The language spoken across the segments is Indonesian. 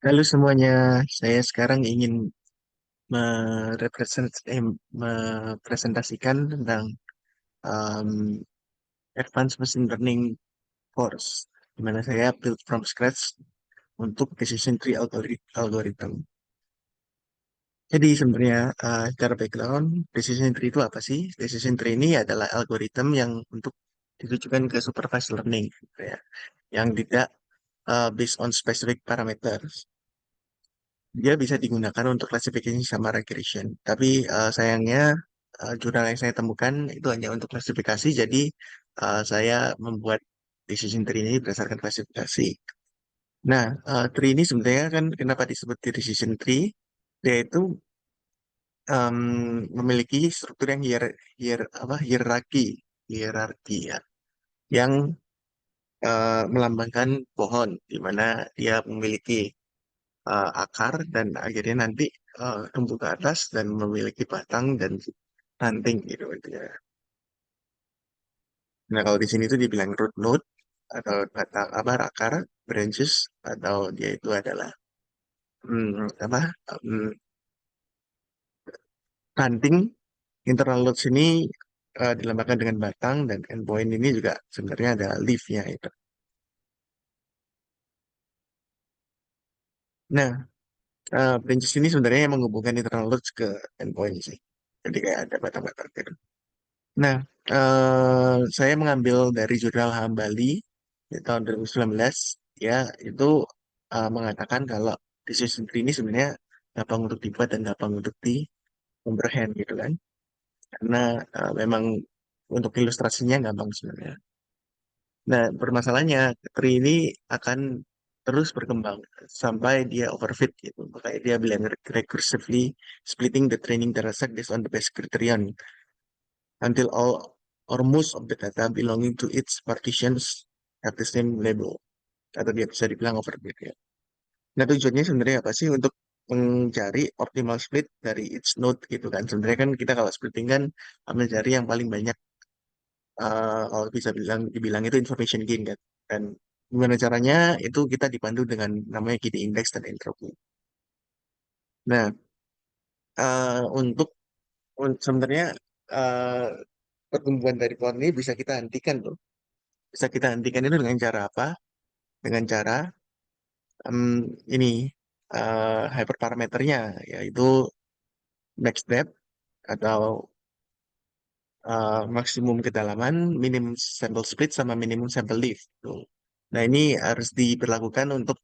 Halo semuanya, saya sekarang ingin merepresent, mepresentasikan tentang um, Advanced Machine Learning course, di mana saya build from scratch untuk decision tree algorithm. Jadi sebenarnya secara background, decision tree itu apa sih? Decision tree ini adalah algorithm yang untuk ditujukan ke supervised learning, gitu ya, yang tidak based on specific parameters. Dia bisa digunakan untuk klasifikasi sama regression. Tapi sayangnya jurnal yang saya temukan itu hanya untuk klasifikasi, jadi saya membuat decision tree ini berdasarkan klasifikasi. Nah, tree ini sebenarnya kan kenapa disebut decision tree? Dia itu em, memiliki struktur yang hierarki ya, yang melambangkan pohon, di mana dia memiliki akar dan akhirnya nanti tumbuh ke atas dan memiliki batang dan ranting gitu ya. Nah kalau di sini tuh dibilang root node atau batang apa akar, branches atau dia itu adalah apa ranting. Internal nodes ini dilambangkan dengan batang dan endpoint ini juga sebenarnya ada leaf-nya itu. Nah, branches ini sebenarnya yang menghubungkan internal nodes ke endpoint sih. Jadi kayak ada batang-batang gitu. Nah, saya mengambil dari jurnal Hambali di tahun 2019, ya itu mengatakan kalau decision tree ini sebenarnya gampang untuk dibuat dan gampang untuk di comprehend gitu kan. Karena memang untuk ilustrasinya gampang sebenarnya. Nah, permasalahannya tree ini akan terus berkembang sampai dia overfit gitu. Makanya dia bilang recursively splitting the training dataset based on the best criterion until all or most of the data belonging to its partitions have the same label, atau dia bisa dibilang overfit ya. Nah tujuannya sebenarnya apa sih? Untuk mencari optimal split dari each node gitu kan. Sebenarnya kan kita kalau splitting kan mencari yang paling banyak, kalau bisa dibilang itu information gain kan. Dan gimana caranya? Itu kita dipandu dengan namanya KD index dan entropy. Nah, untuk sebenarnya uh, pertumbuhan dari pohon ini bisa kita hentikan tuh. Bisa kita hentikan itu dengan cara apa? Dengan cara ini hyperparameternya, yaitu max depth atau maksimum kedalaman, minimum sample split sama minimum sample leaf. Tuh. Nah ini harus diberlakukan untuk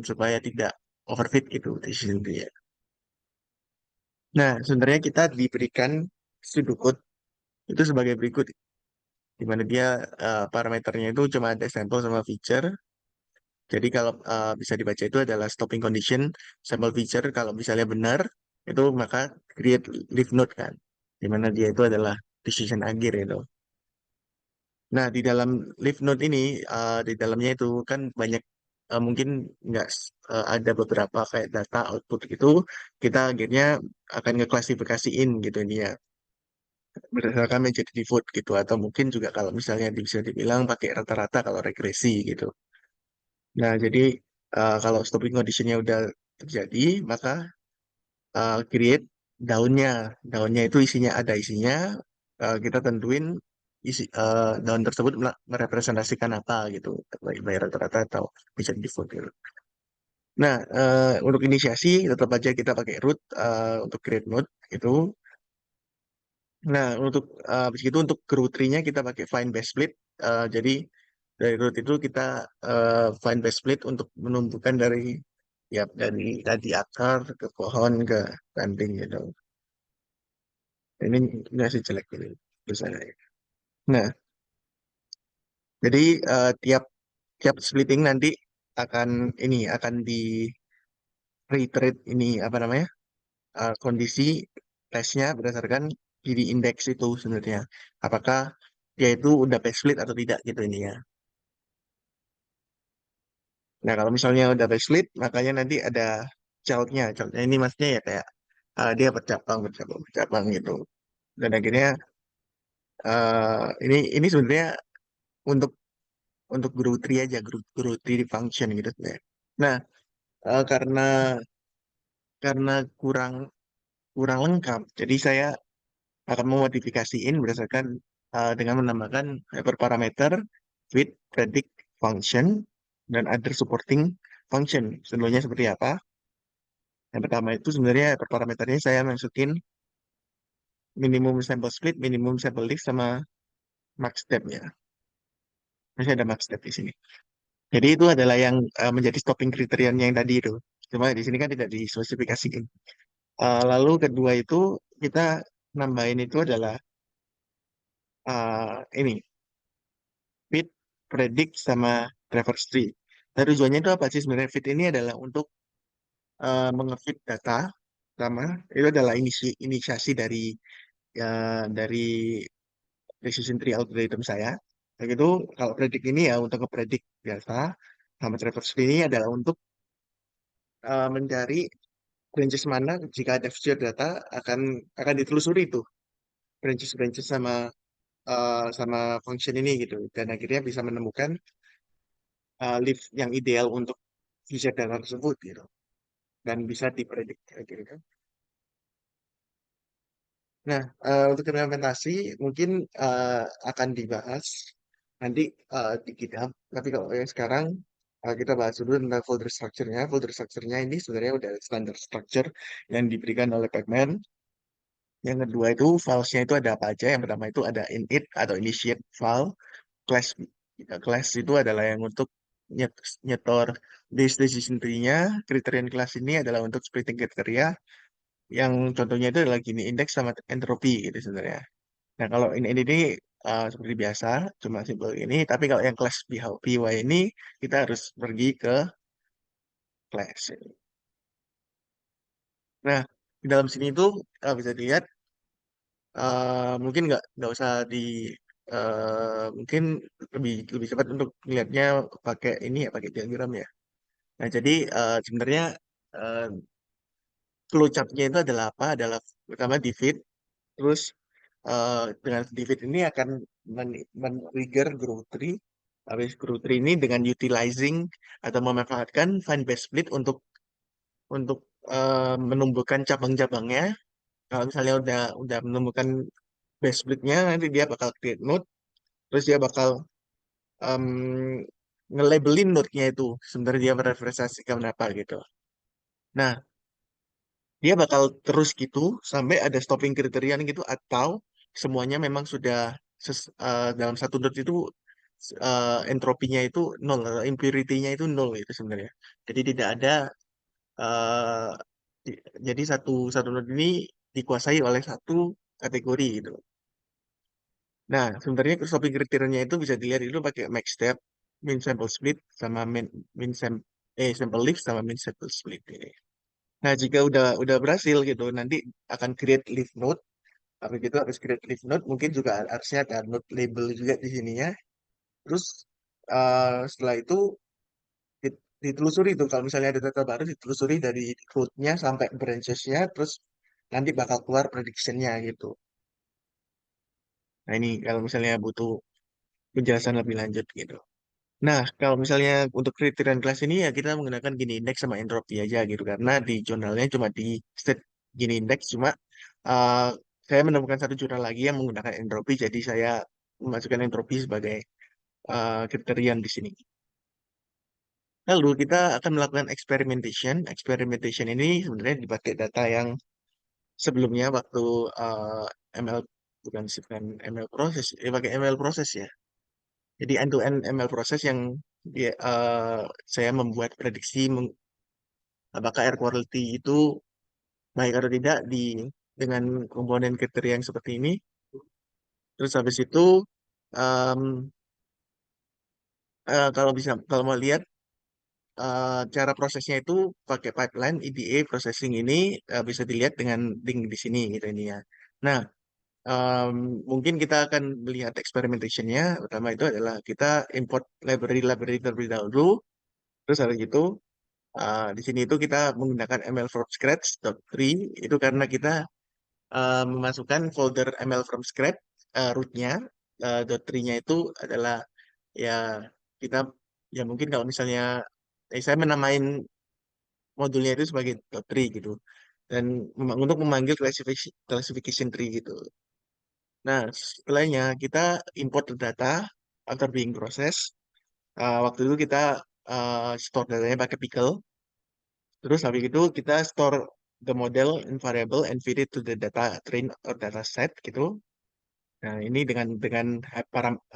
supaya tidak overfit gitu di sini ya. Nah sebenarnya kita diberikan pseudocode itu sebagai berikut, di mana dia parameternya itu cuma ada sampel sama feature. Jadi kalau bisa dibaca itu adalah stopping condition, sample feature kalau misalnya benar itu maka create leaf node kan, di mana dia itu adalah decision akhir itu. Nah di dalam leaf node ini di dalamnya itu kan banyak mungkin nggak ada beberapa kayak data output gitu, kita akhirnya akan ngeklasifikasiin gitu ini ya berdasarkan menjadi default gitu, atau mungkin juga kalau misalnya bisa dibilang pakai rata-rata kalau regresi gitu. Nah, jadi kalau stopping conditionnya udah terjadi, maka create daunnya. Daunnya itu isinya ada isinya. Kita tentuin daun tersebut merepresentasikan apa gitu, baik baik rata-rata atau bisa default gitu. Nah, untuk inisiasi tetap aja kita pakai root untuk create node itu. Nah, untuk habis itu untuk root tree-nya kita pakai find best split. Jadi dari root itu kita find best split untuk menumbuhkan dari ya dari tadi akar ke pohon ke ranting gitu. Ini masih jelek ini misalnya. Nah, jadi tiap tiap splitting nanti akan ini akan di reiterate ini apa namanya kondisi tesnya berdasarkan kiri indeks itu sebenarnya. Apakah dia itu udah best split atau tidak gitu ini ya. Nah, kalau misalnya udah backslid, makanya nanti ada childnya. Childnya ini maksudnya ya kayak dia bercabang, bercabang, bercabang gitu. Dan akhirnya ini sebenarnya untuk untuk guru tree aja, guru tree function gitu sebenarnya. Nah, karena kurang kurang lengkap. Jadi saya akan memodifikasiin berdasarkan dengan menambahkan hyperparameter, with, predict, function, dan other supporting function. Sebenarnya seperti apa? Yang pertama itu sebenarnya hyperparameternya saya masukin minimum sample split, minimum sample lift, sama max step-nya. Masih ada max step di sini. Jadi itu adalah yang menjadi stopping kriterianya yang tadi itu. Cuma di sini kan tidak dispesifikasikan. Lalu kedua itu kita nambahin itu adalah ini fit, predict, sama reverse tree. Nah, tujuannya itu apa sih sebenarnya? Fit ini adalah untuk mengefit data, sama itu adalah inisiasi dari decision tree algorithm saya. Begitu kalau predict ini ya untuk ngepredict data, sama reverse tree ini adalah untuk mencari branches mana jika ada future data akan ditelusuri itu branches-branches sama function ini gitu, dan akhirnya bisa menemukan leaf yang ideal untuk future data tersebut gitu, dan bisa diprediksi gitu kan. Nah, untuk implementasi mungkin akan dibahas nanti di GitHub. Tapi kalau yang sekarang kita bahas dulu tentang folder structure-nya. Folder structure-nya ini sebenarnya udah standard structure yang diberikan oleh Pacman. Yang kedua itu files-nya itu ada apa aja? Yang pertama itu ada init atau initiate file. Class class itu adalah yang untuk nyetor base decision tree-nya. Criterion class ini adalah untuk splitting kriteria. Yang contohnya itu adalah gini, index sama entropy gitu sebenarnya. Nah, kalau ini seperti biasa, cuma simpel ini. Tapi kalau yang kelas PY ini, kita harus pergi ke class. Nah, di dalam sini itu bisa dilihat, mungkin nggak usah mungkin lebih lebih cepat untuk melihatnya pakai ini ya, pakai diagram ya. Nah, jadi sebenarnya uh, flowchart-nya itu adalah apa? Adalah pertama divide, terus dengan divide ini akan men-trigger growth tree. Habis growth tree ini dengan utilizing atau memanfaatkan find best split untuk menumbuhkan cabang-cabangnya. Kalau misalnya udah menemukan best splitnya, nanti dia bakal create node, terus dia bakal um, nge-labelin node-nya itu sebenarnya dia mereferensiasi ke apa gitu. Nah, dia bakal terus gitu sampai ada stopping kriteria gitu, atau semuanya memang sudah dalam satu node itu entropinya itu nol atau impurity-nya itu nol itu sebenarnya. Jadi tidak ada eh, jadi satu satu node ini dikuasai oleh satu kategori gitu. Nah, sebenarnya stopping kriterianya itu bisa dilihat itu pakai max step, min sample split, sama min sample lift, sama min sample split ini. Nah, jika udah berhasil gitu, nanti akan create leaf node. Tapi gitu habis create leaf node, mungkin juga harusnya ada node label juga di sininya. Terus setelah itu ditelusuri tuh kalau misalnya ada data baru, ditelusuri dari root-nya sampai branches-nya, terus nanti bakal keluar prediction-nya gitu. Nah, ini kalau misalnya butuh penjelasan lebih lanjut gitu. Nah, kalau misalnya untuk kriterian kelas ini ya kita menggunakan gini index sama entropy aja gitu, karena di jurnalnya cuma di state gini index, cuma uh, saya menemukan satu jurnal lagi yang menggunakan entropy, jadi saya memasukkan entropy sebagai kriterian di sini. Lalu kita akan melakukan experimentation. Experimentation ini sebenarnya dipakai data yang sebelumnya waktu ML, bukan ML proses, pakai ML proses ya. Jadi end-to-end ML proses yang saya membuat prediksi apakah air quality itu baik atau tidak dengan komponen kriteria yang seperti ini. Terus habis itu em, kalau mau lihat cara prosesnya itu pakai pipeline EDA processing ini bisa dilihat dengan link di sini gitu ini ya. Nah, em, mungkin kita akan melihat experimentation-nya. Pertama itu adalah kita import library terlebih dahulu. Terus habis itu di sini itu kita menggunakan ML from scratch .tree itu karena kita memasukkan folder ML from scratch rootnya .tree-nya itu adalah ya kita ya mungkin kalau misalnya saya menamain modulnya itu sebagai tree gitu. Dan untuk memanggil classification tree gitu. Nah, setelahnya kita import the data after being processed. Waktu itu kita store datanya pakai pickle. Terus habis itu kita store the model in variable and feed it to the data train or data set gitu. Nah, ini dengan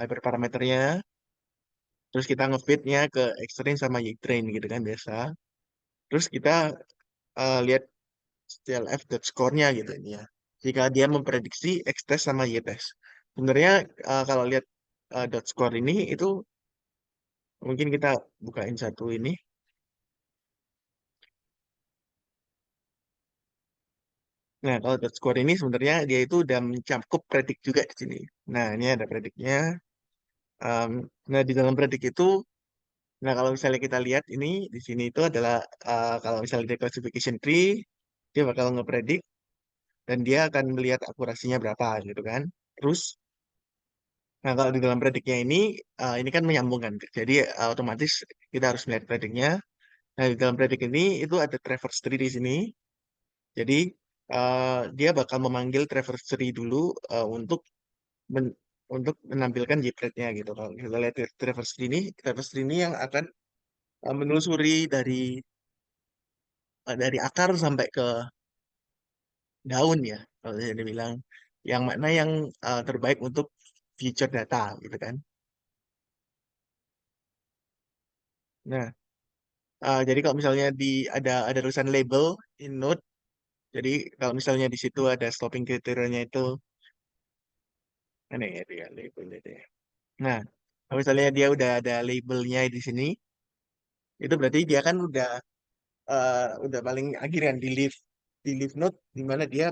hyperparameternya. Terus kita ngefeednya ke xtrain sama ytrain gitu kan biasa. Terus kita lihat CLF dot score-nya gitu ini ya. Jika dia memprediksi X-test sama Y-test. Sebenarnya kalau lihat dot score ini itu mungkin kita bukain satu ini. Nah, kalau dot score ini sebenarnya dia itu udah mencakup predik juga di sini. Nah, ini ada prediknya. Em, nah, di dalam predik itu, nah kalau misalnya kita lihat ini di sini itu adalah kalau misalnya di classification tree, dia bakal ngepredik dan dia akan melihat akurasinya berapa gitu kan. Terus, nah kalau di dalam prediknya ini kan menyambungkan. Jadi otomatis kita harus melihat prediknya. Nah, di dalam predik ini itu ada traverse tree di sini. Jadi dia bakal memanggil traverse tree dulu untuk men- untuk menampilkan JPEG-nya gitu. Kalau kita lihat di traverse tree ini yang akan menelusuri dari akar sampai ke daun ya. Kalau saya bilang yang mana yang terbaik untuk future data gitu kan. Nah, jadi kalau misalnya ada tulisan label in node, jadi kalau misalnya di situ ada stopping kriterianya itu aneh ya dia labelnya dia. Nah, kalau misalnya dia udah ada labelnya di sini, itu berarti dia kan udah paling akhir kan di leaf node di mana dia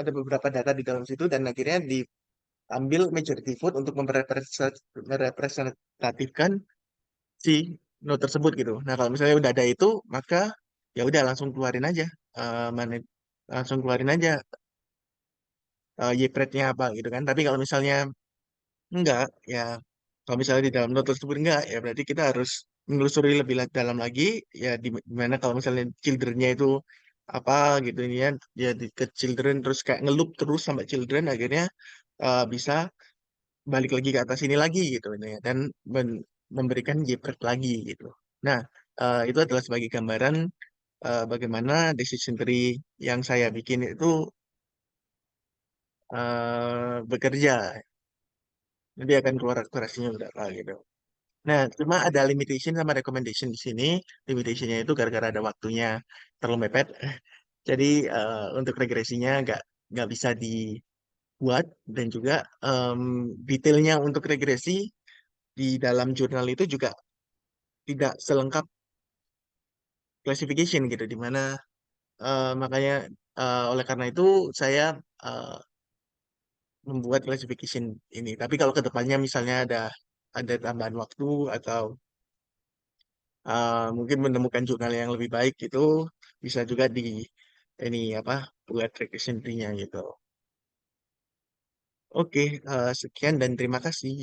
ada beberapa data di dalam situ dan akhirnya diambil majority vote untuk merepresentatifkan si node tersebut gitu. Nah, kalau misalnya udah ada itu, maka ya udah langsung keluarin aja mana langsung keluarin aja YPRED-nya apa gitu kan. Tapi kalau misalnya enggak, ya kalau misalnya di dalam note tersebut enggak, ya berarti kita harus menelusuri lebih dalam lagi, ya di mana kalau misalnya children-nya itu apa gitu ini ya di ke children terus kayak ngeloop terus sampai children akhirnya bisa balik lagi ke atas ini lagi gitu ini ya, dan memberikan JPEG lagi gitu. Nah, itu adalah sebagai gambaran bagaimana decision tree yang saya bikin itu bekerja. Nanti akan keluar akurasinya berapa gitu. Nah, cuma ada limitation sama recommendation di sini. Limitationnya itu gara-gara ada waktunya terlalu mepet. Jadi untuk regresinya nggak bisa dibuat dan juga em, detailnya untuk regresi di dalam jurnal itu juga tidak selengkap classification gitu. Di mana makanya oleh karena itu saya eh, membuat classification ini. Tapi kalau kedepannya misalnya ada tambahan waktu atau mungkin menemukan jurnal yang lebih baik itu bisa juga di ini apa buat requisitionnya gitu. Oke, sekian dan terima kasih.